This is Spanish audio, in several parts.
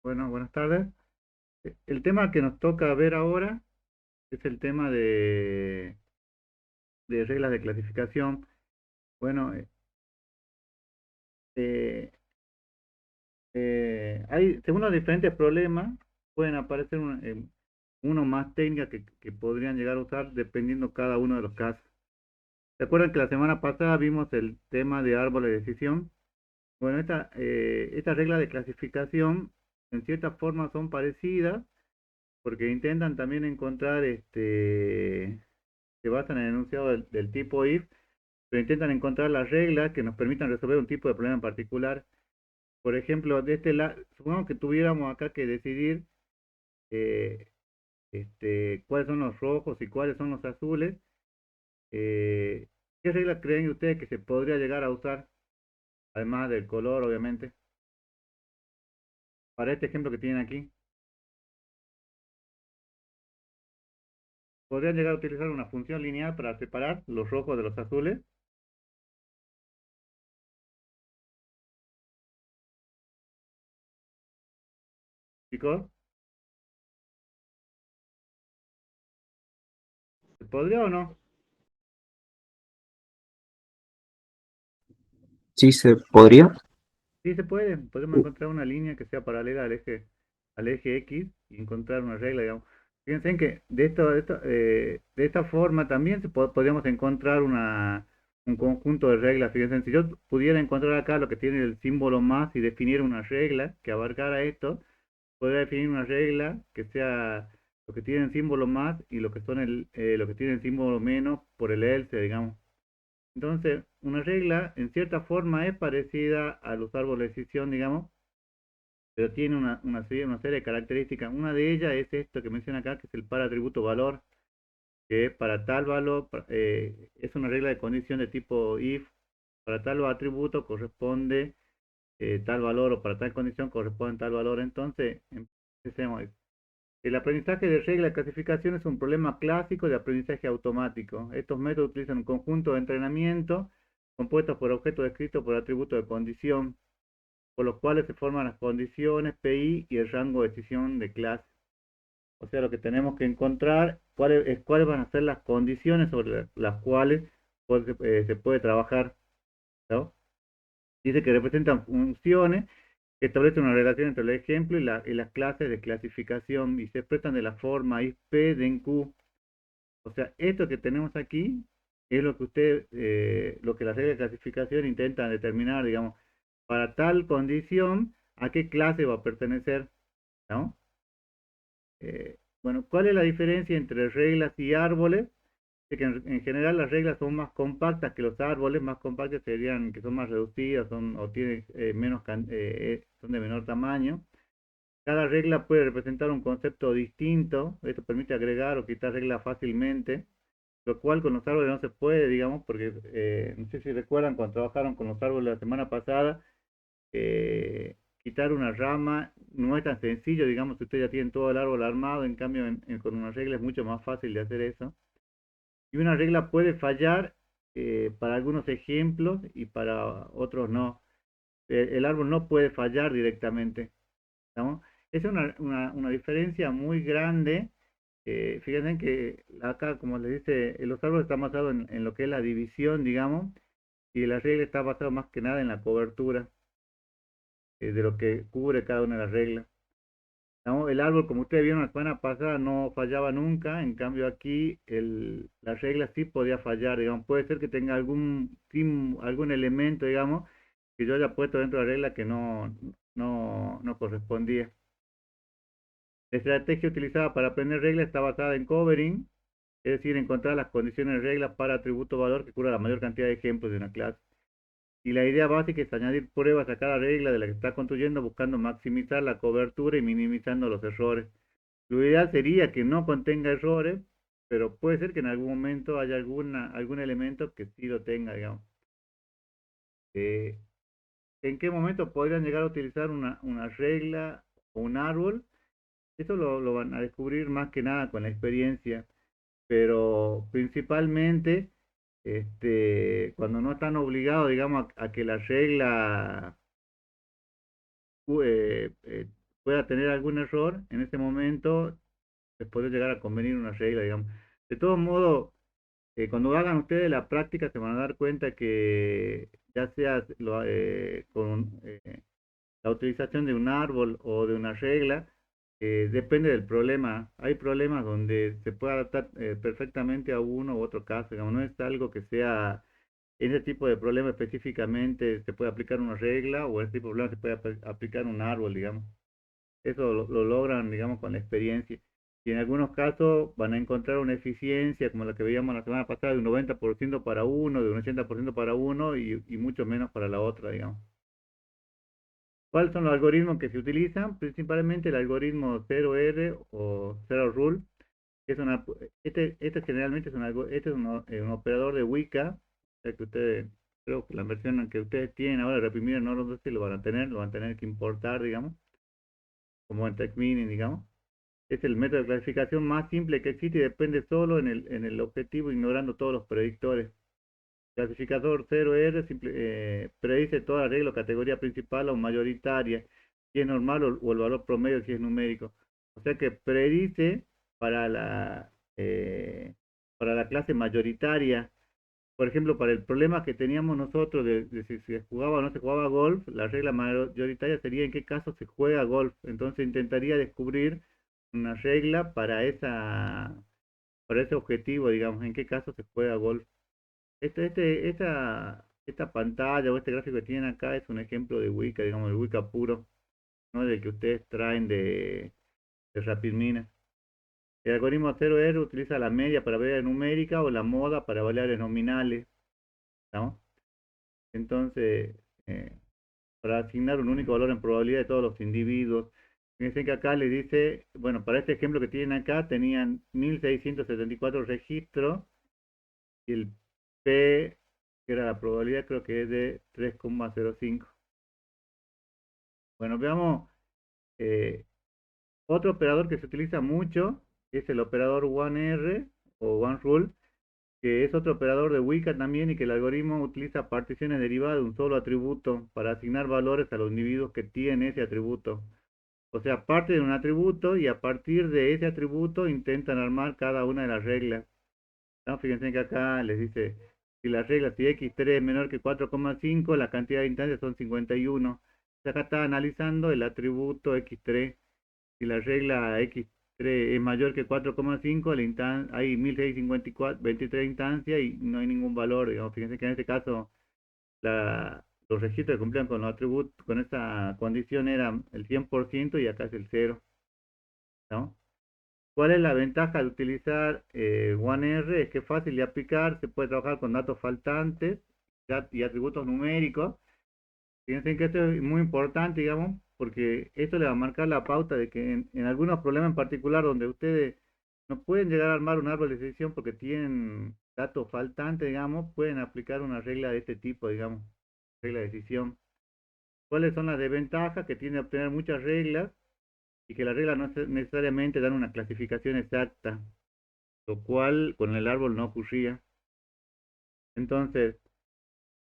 Bueno, buenas tardes. El tema que nos toca ver ahora es el tema de reglas de clasificación. Bueno, eh, según los diferentes problemas, pueden aparecer uno más técnicas que podrían llegar a usar dependiendo cada uno de los casos. ¿Se acuerdan que la semana pasada vimos el tema de árboles de decisión? Bueno, estas reglas de clasificación en cierta forma son parecidas porque intentan también encontrar se basan en el enunciado del tipo if, pero intentan encontrar las reglas que nos permitan resolver un tipo de problema en particular. Por ejemplo, de este lado, supongamos que tuviéramos acá que decidir eh, cuáles son los rojos y cuáles son los azules. eh, ¿Qué reglas creen ustedes que se podría llegar a usar, además del color, obviamente, para este ejemplo que tienen aquí? ¿Podrían llegar a utilizar una función lineal para separar los rojos de los azules, chicos? ¿Se podría o no? Sí, se podría. Sí se puede, podemos encontrar una línea que sea paralela al eje X y encontrar una regla, digamos. Fíjense en que de esta forma también podríamos encontrar un conjunto de reglas. Fíjense, si yo pudiera encontrar acá lo que tiene el símbolo más y definir una regla que abarcara esto, podría definir una regla que sea lo que tiene el símbolo más y lo que tiene el símbolo menos por el else, digamos. Entonces, una regla en cierta forma es parecida a los árboles de decisión, digamos, pero tiene una serie de características. Una de ellas es esto que menciona acá, que es el para atributo valor, que para tal valor es una regla de condición de tipo if, para tal atributo corresponde tal valor o para tal condición corresponde tal valor. Entonces, empecemos. El aprendizaje de regla de clasificación es un problema clásico de aprendizaje automático. Estos métodos utilizan un conjunto de entrenamiento compuestos por objetos descritos por atributos de condición, por los cuales se forman las condiciones PI y el rango de decisión de clase. O sea, lo que tenemos que encontrar cuáles van a ser las condiciones sobre las cuales se puede trabajar, ¿no? Dice que representan funciones que establecen una relación entre el ejemplo y las clases de clasificación y se expresan de la forma IP de en Q. O sea, esto que tenemos aquí es lo que la regla de clasificación intenta determinar, digamos, para tal condición, a qué clase va a pertenecer, ¿no? Bueno, ¿cuál es la diferencia entre reglas y árboles? De que en general las reglas son más compactas que los árboles, más compactas serían que son más reducidas, o tienen son de menor tamaño. Cada regla puede representar un concepto distinto, esto permite agregar o quitar reglas fácilmente, lo cual con los árboles no se puede, digamos, porque no sé si recuerdan cuando trabajaron con los árboles la semana pasada, quitar una rama no es tan sencillo, digamos, si ustedes ya tienen todo el árbol armado, en cambio con una regla es mucho más fácil de hacer eso. Y una regla puede fallar para algunos ejemplos y para otros no. El árbol no puede fallar directamente, ¿no? Es una diferencia muy grande. Fíjense que acá, como les dice, los árboles están basados en lo que es la división, digamos, y la regla está basada más que nada en la cobertura de lo que cubre cada una de las reglas. ¿No? El árbol, como ustedes vieron la semana pasada, no fallaba nunca, en cambio aquí la regla sí podía fallar, digamos, puede ser que tenga algún elemento, digamos, que yo haya puesto dentro de la regla que no correspondía. La estrategia utilizada para aprender reglas está basada en covering, es decir, encontrar las condiciones de reglas para atributo valor que cubra la mayor cantidad de ejemplos de una clase. Y la idea básica es añadir pruebas a cada regla de la que está construyendo buscando maximizar la cobertura y minimizando los errores. Lo ideal sería que no contenga errores, pero puede ser que en algún momento haya algún elemento que sí lo tenga, digamos. Eh, ¿En qué momento podrían llegar a utilizar una regla o un árbol? Eso lo van a descubrir más que nada con la experiencia, pero principalmente cuando no están obligados, digamos, a que la regla pueda tener algún error, en ese momento les puede llegar a convenir una regla, digamos. De todos modos, cuando hagan ustedes la práctica se van a dar cuenta que ya sea con la utilización de un árbol o de una regla, depende del problema. Hay problemas donde se puede adaptar perfectamente a uno u otro caso, digamos, no es algo que sea en ese tipo de problema específicamente se puede aplicar una regla o en ese tipo de problema se puede aplicar un árbol, digamos. Eso lo logran, digamos, con la experiencia. Y en algunos casos van a encontrar una eficiencia, como la que veíamos la semana pasada, de un 90% para uno, de un 80% para uno y mucho menos para la otra, digamos. ¿Cuáles son los algoritmos que se utilizan? Principalmente el algoritmo 0R o Zero Rule, que es este generalmente es este es un operador de Weka, o sea que ustedes, creo que la versión que ustedes tienen ahora reprimida no lo sé si lo van a tener que importar, digamos, como en TechMeaning, digamos. Es el método de clasificación más simple que existe y depende solo en el objetivo, ignorando todos los predictores. Clasificador 0R predice toda regla o categoría principal o mayoritaria, si es normal o el valor promedio si es numérico. O sea que predice para la, eh, para la clase mayoritaria. Por ejemplo, para el problema que teníamos nosotros de si se jugaba o no se jugaba golf, la regla mayoritaria sería en qué caso se juega golf. Entonces intentaría descubrir una regla para ese objetivo, digamos, en qué caso se juega golf. Esta pantalla o este gráfico que tienen acá es un ejemplo de Wika, digamos, de Wika puro, no del que ustedes traen de RapidMiner. El algoritmo 0R utiliza la media para variables numéricas o la moda para variables nominales, ¿no? Entonces, para asignar un único valor en probabilidad de todos los individuos. Fíjense que acá le dice, bueno, para este ejemplo que tienen acá, tenían 1674 registros y el P, que era la probabilidad, creo que es de 3,05. Bueno, veamos eh, otro operador que se utiliza mucho, que es el operador 1R o OneRule, que es otro operador de Weka también y que el algoritmo utiliza particiones derivadas de un solo atributo para asignar valores a los individuos que tienen ese atributo. O sea, parte de un atributo y a partir de ese atributo intentan armar cada una de las reglas. ¿No? Fíjense que acá les dice, si la regla, si x3 es menor que 4,5, la cantidad de instancias son 51. Acá está analizando el atributo x3. Si la regla x3 es mayor que 4,5, hay 1623 instancias y no hay ningún valor. Digamos. Fíjense que en este caso los registros que cumplían con los atributos, con esa condición eran el 100% y acá es el 0. ¿No? ¿Cuál es la ventaja de utilizar OneR? Es que es fácil de aplicar, se puede trabajar con datos faltantes y atributos numéricos. Fíjense que esto es muy importante, digamos, porque esto le va a marcar la pauta de que en algunos problemas en particular donde ustedes no pueden llegar a armar un árbol de decisión porque tienen datos faltantes, digamos, pueden aplicar una regla de este tipo, digamos, regla de decisión. ¿Cuáles son las desventajas? Que tiene a obtener muchas reglas y que las reglas no necesariamente dan una clasificación exacta, lo cual con el árbol no ocurría. Entonces,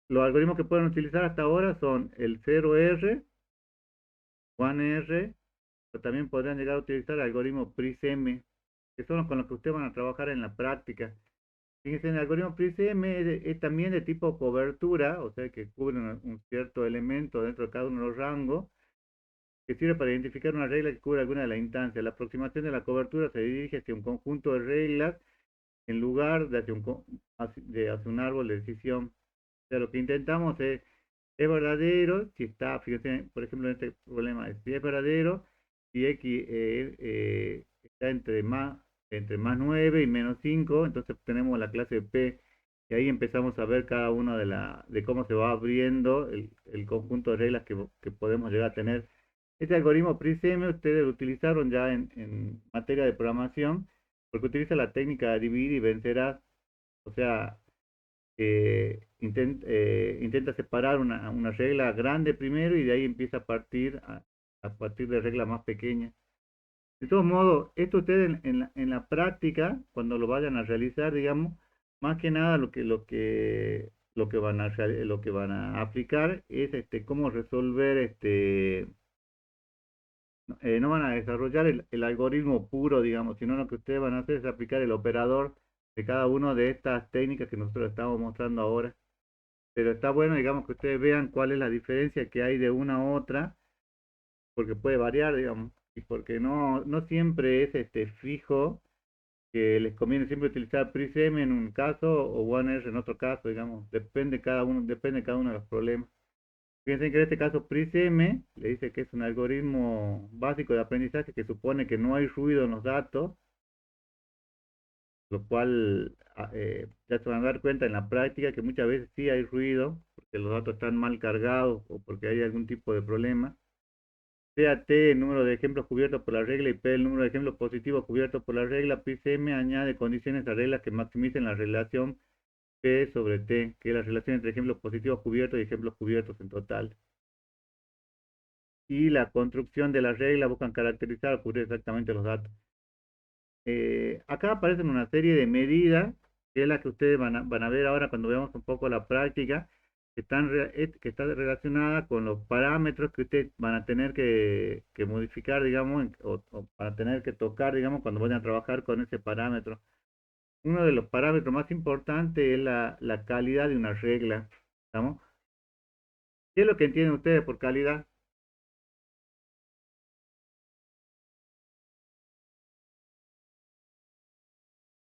los algoritmos que pueden utilizar hasta ahora son el 0R, 1R, pero también podrían llegar a utilizar el algoritmo PRISM, que son los con los que ustedes van a trabajar en la práctica. Fíjense, el algoritmo PRISM es también de tipo cobertura, o sea que cubre un cierto elemento dentro de cada uno de los rangos, que sirve para identificar una regla que cubre alguna de las instancias. La aproximación de la cobertura se dirige hacia un conjunto de reglas en lugar de hacia un árbol de decisión. O sea, lo que intentamos es verdadero, si está, fíjense, por ejemplo, en este problema, si es verdadero, si x está entre más 9 y menos 5, entonces tenemos la clase P, y ahí empezamos a ver cada una de cómo se va abriendo el conjunto de reglas que podemos llegar a tener. Este algoritmo PRISM ustedes lo utilizaron ya en materia de programación, porque utiliza la técnica de dividir y vencerás, o sea, intenta separar una regla grande primero y de ahí empieza a partir de reglas más pequeñas. De todos modos, esto ustedes en la práctica, cuando lo vayan a realizar, digamos, más que nada lo que van a aplicar es cómo resolver no van a desarrollar el algoritmo puro, digamos, sino lo que ustedes van a hacer es aplicar el operador de cada una de estas técnicas que nosotros estamos mostrando ahora. Pero está bueno, digamos, que ustedes vean cuál es la diferencia que hay de una a otra, porque puede variar, digamos, y porque no siempre es fijo que les conviene siempre utilizar PRISM en un caso o OneR en otro caso, digamos, depende cada uno de los problemas. Fíjense que en este caso PRISM le dice que es un algoritmo básico de aprendizaje que supone que no hay ruido en los datos, lo cual ya se van a dar cuenta en la práctica que muchas veces sí hay ruido, porque los datos están mal cargados o porque hay algún tipo de problema. Sea T el número de ejemplos cubiertos por la regla y P el número de ejemplos positivos cubiertos por la regla, PRISM añade condiciones a reglas que maximicen la relación P sobre T, que es la relación entre ejemplos positivos cubiertos y ejemplos cubiertos en total. Y la construcción de la regla buscan caracterizar o cubrir exactamente los datos. Acá aparecen una serie de medidas, que es la que ustedes van a ver ahora cuando veamos un poco la práctica, que está relacionada con los parámetros que ustedes van a tener que modificar, digamos, o van a tener que tocar, digamos, cuando vayan a trabajar con ese parámetro. Uno de los parámetros más importantes es la calidad de una regla, ¿estamos? ¿Qué es lo que entienden ustedes por calidad?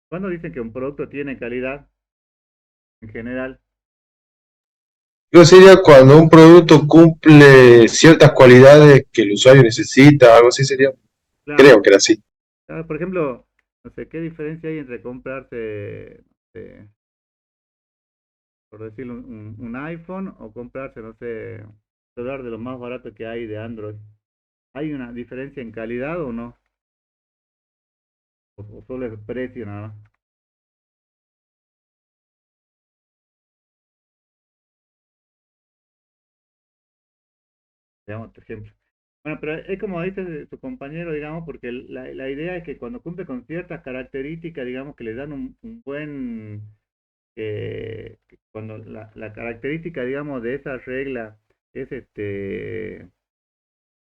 ¿Cuándo dicen que un producto tiene calidad en general? Digo, sería cuando un producto cumple ciertas cualidades que el usuario necesita, algo así sería. Claro. Creo que era así. Por ejemplo, no sé, ¿qué diferencia hay entre comprarse, por decirlo, un iPhone o comprarse, no sé, un celular de lo más barato que hay de Android? ¿Hay una diferencia en calidad o no? O solo es precio nada más? Digamos, por ejemplo. Bueno, pero es como dice su compañero, digamos, porque la idea es que cuando cumple con ciertas características, digamos, que le dan un buen cuando la característica, digamos, de esa regla es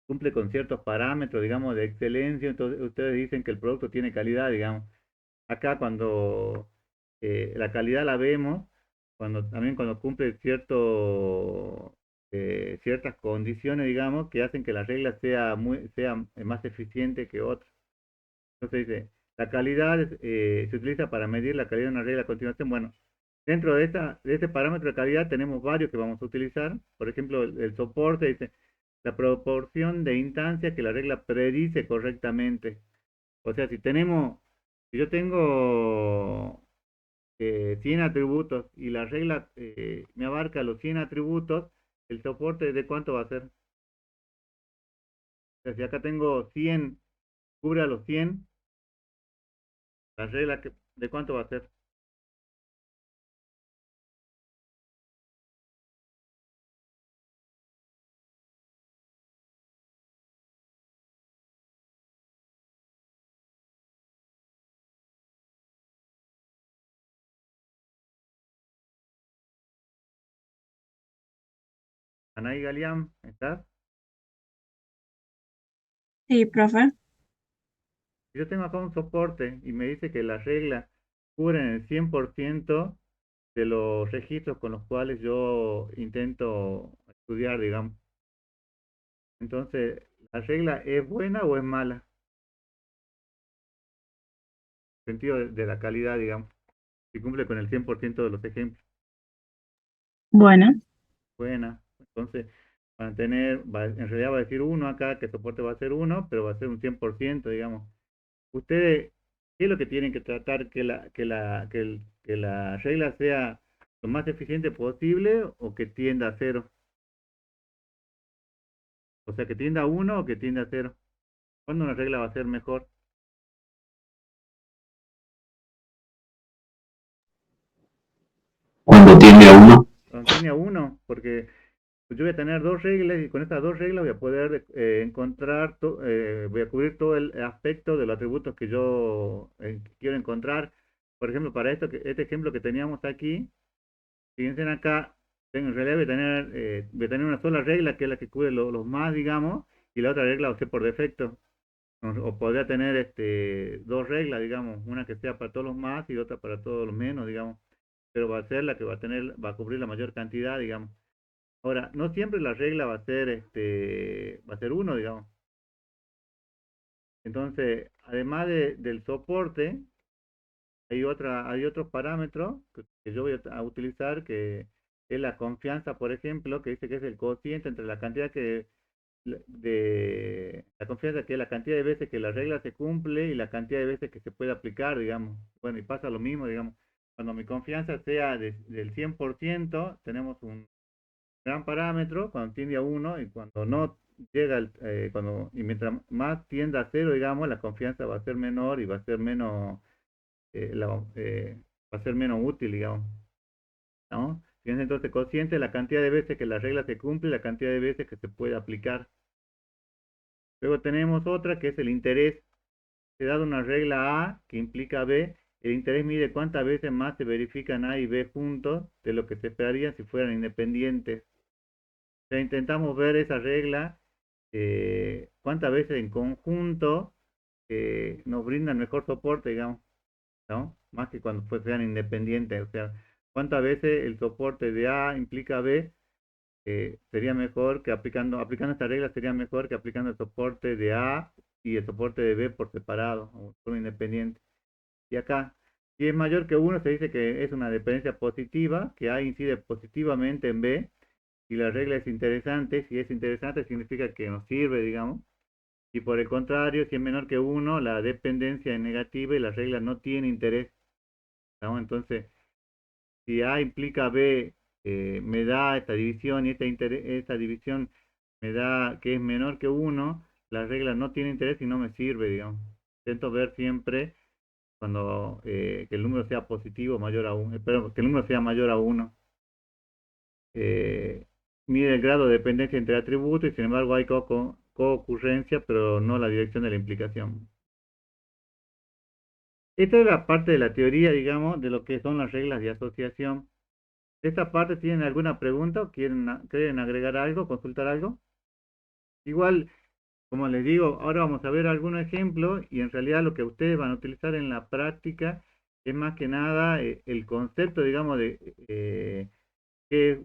cumple con ciertos parámetros, digamos, de excelencia, entonces ustedes dicen que el producto tiene calidad, digamos. Acá cuando la calidad la vemos, también cuando cumple ciertas condiciones, digamos, que hacen que la regla sea más eficiente que otras. Entonces dice, la calidad se utiliza para medir la calidad de una regla a continuación. Bueno, dentro de este parámetro de calidad tenemos varios que vamos a utilizar. Por ejemplo, el soporte dice la proporción de instancias que la regla predice correctamente. O sea, si yo tengo 100 atributos y la regla me abarca los 100 atributos, el soporte de cuánto va a ser. O sea, si acá tengo 100, cubre a los 100, la regla de cuánto va a ser. Anaí Galeán, ¿estás? Sí, profe. Si yo tengo acá un soporte y me dice que la regla cubre el 100% de los registros con los cuales yo intento estudiar, digamos. Entonces, ¿la regla es buena o es mala? En sentido de la calidad, digamos. Si cumple con el 100% de los ejemplos. Bueno, Buena. Entonces, en realidad va a decir uno acá, que el soporte va a ser uno, pero va a ser un 100%, digamos. Ustedes, ¿qué es lo que tienen que tratar? Que la regla sea lo más eficiente posible o que tienda a cero. O sea, que tienda a uno o que tienda a cero. ¿Cuándo una regla va a ser mejor? Cuando tiene a uno. Cuando tiene a uno, porque pues yo voy a tener dos reglas y con estas dos reglas voy a poder voy a cubrir todo el aspecto de los atributos que yo quiero encontrar. Por ejemplo, para este ejemplo que teníamos aquí, fíjense en acá, en realidad voy a tener una sola regla que es la que cubre los más, digamos, y la otra regla va a ser por defecto. O podría tener dos reglas, digamos, una que sea para todos los más y otra para todos los menos, digamos, pero va a ser la que va a tener, va a cubrir la mayor cantidad, digamos. Ahora, no siempre la regla va a ser uno, digamos. Entonces, además del soporte, hay otros parámetros que yo voy a utilizar, que es la confianza, por ejemplo, que dice que es el cociente entre la cantidad de la confianza, que es la cantidad de veces que la regla se cumple y la cantidad de veces que se puede aplicar, digamos. Bueno, y pasa lo mismo, digamos. Cuando mi confianza sea del 100%, tenemos un gran parámetro cuando tiende a uno, y cuando no llega, y mientras más tienda a cero, digamos, la confianza va a ser menor y va a ser menos, va a ser menos útil, digamos, ¿no? Fíjense entonces, cociente la cantidad de veces que la regla se cumple y la cantidad de veces que se puede aplicar. Luego tenemos otra que es el interés. Se da una regla A que implica B. El interés mide cuántas veces más se verifican A y B juntos de lo que se esperaría si fueran independientes. O sea, intentamos ver esa regla, cuántas veces en conjunto nos brindan mejor soporte, digamos, ¿no? Más que cuando pues sean independientes. O sea, cuántas veces el soporte de A implica B, sería mejor que aplicando esta regla sería mejor que aplicando el soporte de A y el soporte de B por separado, o por independiente. Y acá, si es mayor que uno, se dice que es una dependencia positiva, que A incide positivamente en B, y la regla es interesante. Si es interesante, significa que nos sirve, digamos. Y por el contrario, si es menor que uno, la dependencia es negativa y la regla no tiene interés, ¿no? Entonces, si A implica B, me da esta división y esta división me da que es menor que uno, la regla no tiene interés y no me sirve, digamos. Intento ver siempre cuando que el número sea positivo mayor a 1, espero que el número sea mayor a 1. Eh, Mide el grado de dependencia entre atributos y sin embargo hay coocurrencia, pero no la dirección de la implicación. Esta es la parte de la teoría, digamos, de lo que son las reglas de asociación. ¿De esta parte tienen alguna pregunta o quieren agregar algo, consultar algo? Igual, como les digo, ahora vamos a ver algunos ejemplos y en realidad lo que ustedes van a utilizar en la práctica es más que nada el concepto, digamos, qué es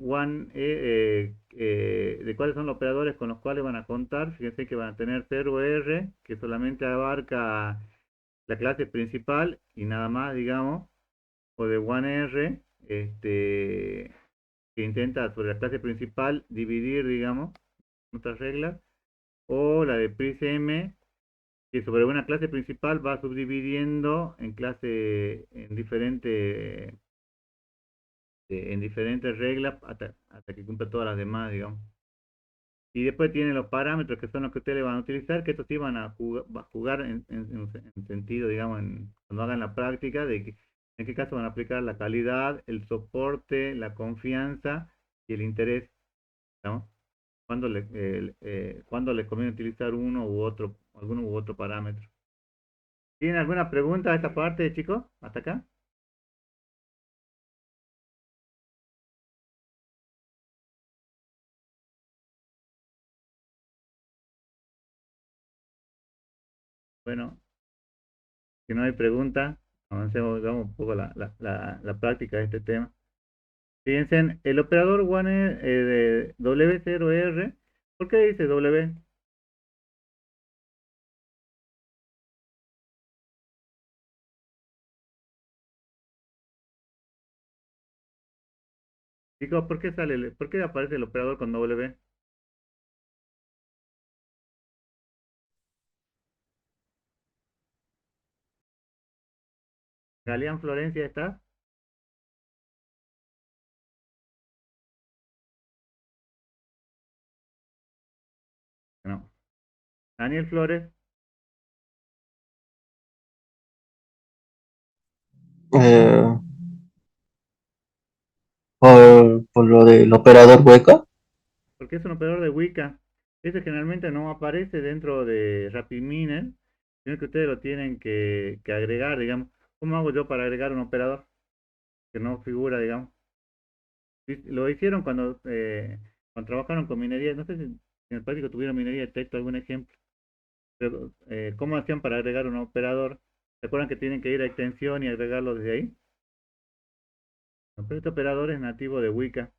de cuáles son los operadores con los cuales van a contar. Fíjense que van a tener 0R, que solamente abarca la clase principal y nada más, digamos, o de 1R, que intenta sobre la clase principal dividir, digamos, otras reglas, o la de PrisM, que sobre una clase principal va subdividiendo en diferentes reglas hasta que cumpla todas las demás, digamos. Y después tiene los parámetros que son los que ustedes le van a utilizar, que estos sí va a jugar en sentido, digamos, cuando hagan la práctica, en qué caso van a aplicar la calidad, el soporte, la confianza y el interés, ¿no? Cuándo les conviene utilizar alguno u otro parámetro. ¿Tienen alguna pregunta a esta parte, chicos? ¿Hasta acá? Bueno, si no hay pregunta, avancemos, vamos un poco la práctica de este tema. Fíjense, en el operador one de W0R, ¿por qué dice W? Chicos, ¿por qué aparece el operador con W? ¿Galeán Florencia está? No. Daniel Flores, Eh, por lo del operador hueca. porque es un operador de Wicca. Ese generalmente no aparece dentro de RapidMiner, sino que ustedes lo tienen que agregar, digamos. ¿Cómo hago yo para agregar un operador que no figura, digamos? Lo hicieron cuando trabajaron con minería. No sé si en el práctico tuvieron minería de texto, algún ejemplo. Pero, ¿cómo hacían para agregar un operador? ¿Se acuerdan que tienen que ir a extensión y agregarlo desde ahí? No, pero este operador es nativo de Weka.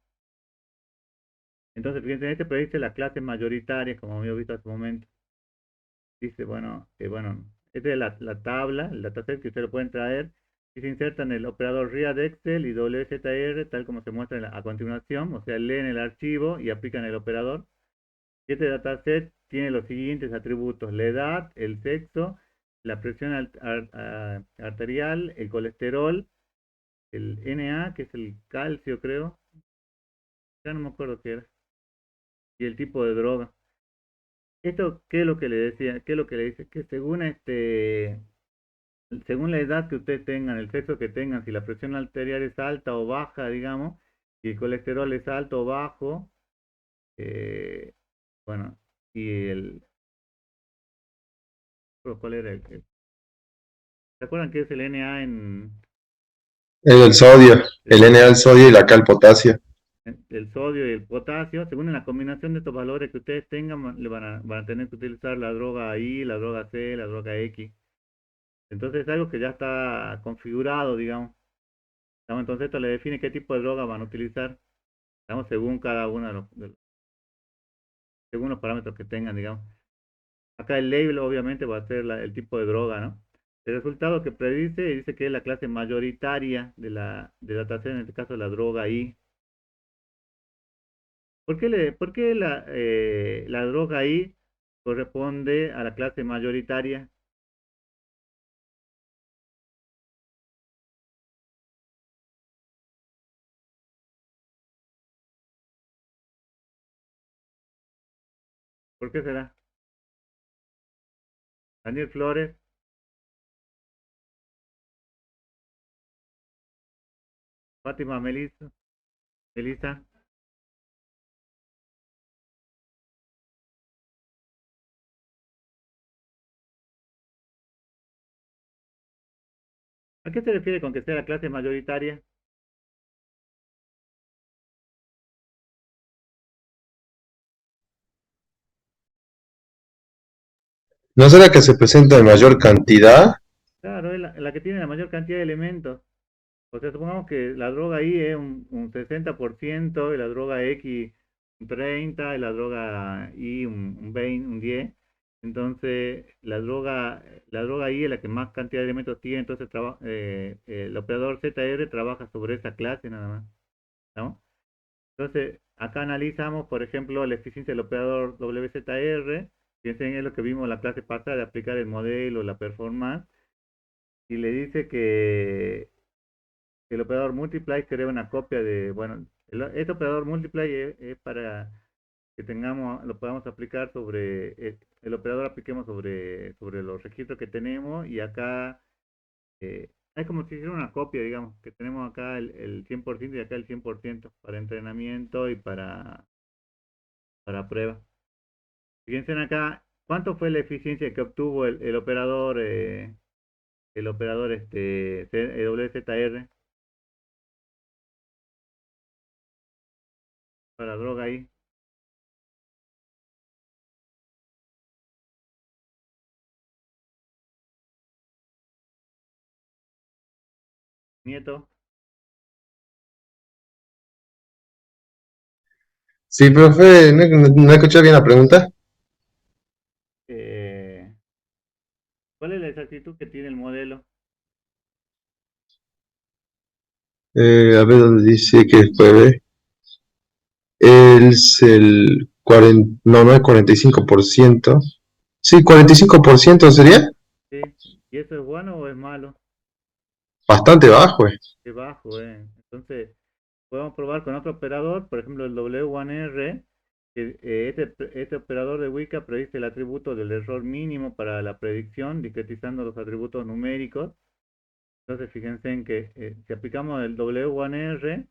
Entonces, fíjense, en este predice la clase mayoritaria, como habíamos visto hace un momento. Dice, bueno, esta es la tabla, el dataset que ustedes lo pueden traer. Y se insertan el operador RIA de Excel y WZR, tal como se muestra a continuación. O sea, leen el archivo y aplican el operador. Y este dataset tiene los siguientes atributos: la edad, el sexo, la presión arterial, el colesterol, el Na, que es el calcio, creo. Ya no me acuerdo qué era. Y el tipo de droga. Esto, ¿qué es lo que le decía? ¿Qué es lo que le dice? Que según la edad que ustedes tengan, el sexo que tengan, si la presión arterial es alta o baja, digamos, y el colesterol es alto o bajo, eh, bueno, y ¿cuál era ¿se acuerdan qué es el Na El sodio, el el Na sodio? al sodio y la K al potasio. El sodio y el potasio, según la combinación de estos valores que ustedes tengan, van a tener que utilizar la droga I, la droga C, la droga X. Entonces es algo que ya está configurado, digamos. Entonces esto le define qué tipo de droga van a utilizar, digamos, según cada uno según los parámetros que tengan, digamos. Acá el label obviamente va a ser el tipo de droga, ¿no? El resultado que predice dice que es la clase mayoritaria de dataset, en este caso la droga I. ¿Por qué la droga I corresponde a la clase mayoritaria? ¿Por qué será? Daniel Flores, Fátima Melissa. ¿A qué se refiere con que sea la clase mayoritaria? ¿No será que se presenta en mayor cantidad? Claro, es la que tiene la mayor cantidad de elementos. O sea, supongamos que la droga I es un 60% y la droga X un 30% y la droga Y un 20, un 10%. Entonces, la droga I es la que más cantidad de elementos tiene, entonces el operador ZR trabaja sobre esa clase nada más, ¿no? Entonces, acá analizamos, por ejemplo, la eficiencia del operador WZR, fíjense, es lo que vimos en la clase pasada de aplicar el modelo, la performance, y le dice que el operador multiply crea una copia bueno, este operador multiply es para que lo podamos aplicar el operador apliquemos sobre los registros que tenemos y acá es como si hiciera una copia, digamos, que tenemos acá el 100% y acá el 100% para entrenamiento y para prueba. Fíjense acá, ¿cuánto fue la eficiencia que obtuvo el operador WZR para droga ahí? Nieto. Sí, profe, no escuché bien la pregunta. Eh, ¿Cuál es la exactitud que tiene el modelo? A ver dónde dice que después es el 40, no, no es 45%. Sí, 45% sería Sí. ¿Y eso es bueno o es malo? bastante bajo. Es bajo, Entonces, podemos probar con otro operador, por ejemplo el W1R, que este operador de Weka predice el atributo del error mínimo para la predicción, discretizando los atributos numéricos. Entonces, fíjense en que si aplicamos el W1R,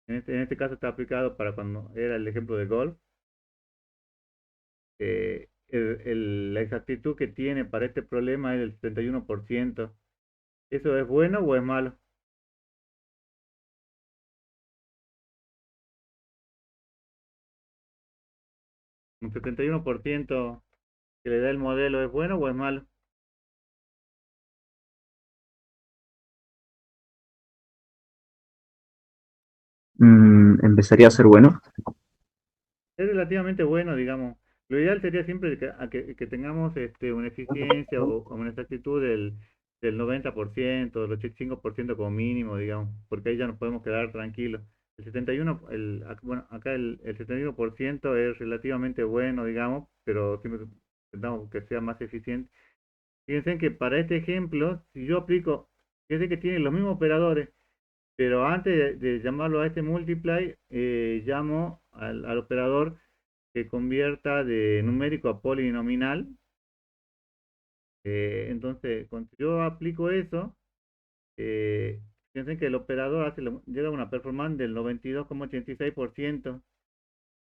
en este caso está aplicado para cuando era el ejemplo de golf, la exactitud que tiene para este problema es del 71%. ¿Eso es bueno o es malo? un 71% que le da el modelo es bueno o es malo. Empezaría a ser bueno. Es relativamente bueno, digamos. Lo ideal sería siempre que tengamos una eficiencia o una exactitud del 90%, del 85% como mínimo, digamos, porque ahí ya nos podemos quedar tranquilos. El 71, bueno, acá el 71% es relativamente bueno, digamos, pero siempre intentamos que sea más eficiente. Fíjense que para este ejemplo, si yo aplico, fíjense que tiene los mismos operadores, pero antes de llamarlo a este multiply, llamo al operador que convierta de numérico a polinominal. Entonces, cuando yo aplico eso, fíjense que el operador llega a una performance del 92,86%.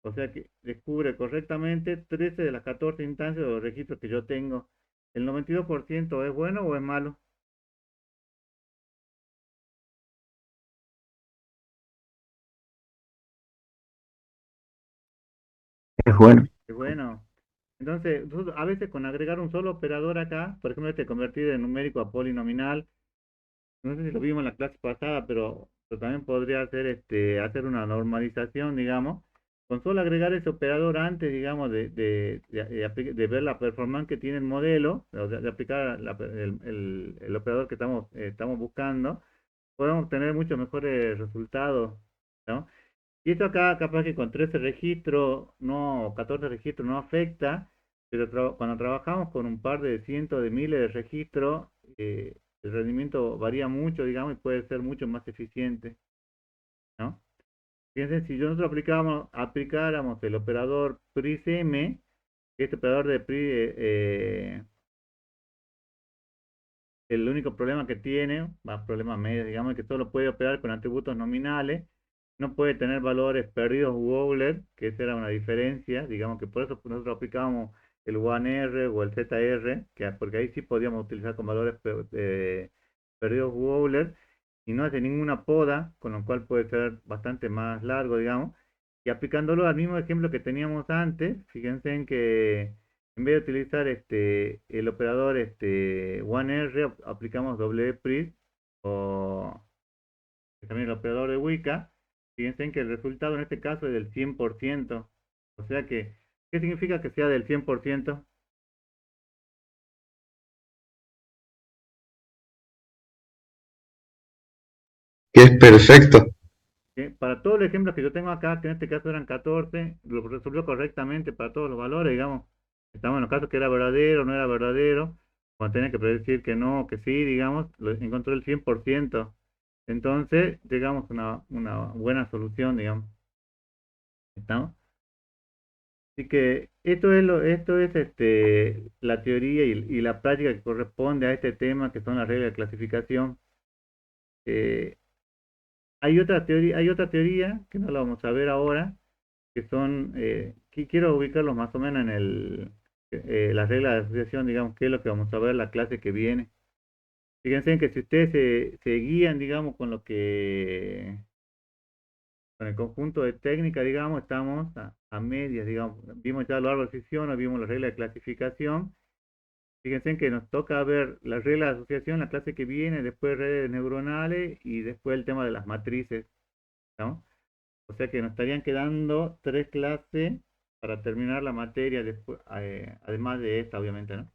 O sea que descubre correctamente 13 de las 14 instancias de los registros que yo tengo. ¿El 92% es bueno o es malo? Es bueno. Es bueno. Entonces, nosotros a veces con agregar un solo operador acá, por ejemplo, convertir de numérico a polinominal, no sé si lo vimos en la clase pasada, pero también podría ser hacer una normalización, digamos, con solo agregar ese operador antes, digamos, de ver la performance que tiene el modelo, o sea, de aplicar el operador que estamos buscando, podemos obtener muchos mejores resultados, ¿no? Y esto acá capaz que con 13 registros, no, 14 registros no afecta, pero cuando trabajamos con un par de cientos de miles de registros, el rendimiento varía mucho, digamos, y puede ser mucho más eficiente, ¿no? Fíjense, si nosotros aplicáramos el operador PRISM, este operador de PRI, el único problema que tiene, más problema medio, digamos, es que solo puede operar con atributos nominales, no puede tener valores perdidos u overlap, que esa era una diferencia, digamos que por eso nosotros aplicábamos el 1R o el ZR, porque ahí sí podíamos utilizar con valores perdidos u overlap, y no hace ninguna poda, con lo cual puede ser bastante más largo, digamos, y aplicándolo al mismo ejemplo que teníamos antes, fíjense en que en vez de utilizar el operador 1R, aplicamos WPRIS o también el operador de Wicca. Fíjense en que el resultado en este caso es del 100%. O sea que, ¿qué significa que sea del 100%? Que es perfecto. Que para todos los ejemplos que yo tengo acá, que en este caso eran 14, lo resolvió correctamente para todos los valores, digamos. Estamos en los casos que era verdadero, no era verdadero, cuando tenía que predecir que no, que sí, digamos, encontró el 100%. Entonces, llegamos a una buena solución, digamos. ¿Estamos? Así que esto es la teoría y la práctica que corresponde a este tema, que son las reglas de clasificación. Eh, hay otra teoría, que no la vamos a ver ahora, que son, que quiero ubicarlos más o menos en las reglas de asociación, digamos, que es lo que vamos a ver la clase que viene. Fíjense que si ustedes se guían, digamos, con el conjunto de técnicas, digamos, estamos a medias, digamos, vimos ya los árboles de decisiones, vimos las reglas de clasificación. Fíjense que nos toca ver las reglas de asociación, la clase que viene, después redes neuronales y después el tema de las matrices, ¿no? O sea que nos estarían quedando 3 clases para terminar la materia, después, además de esta, obviamente, ¿no?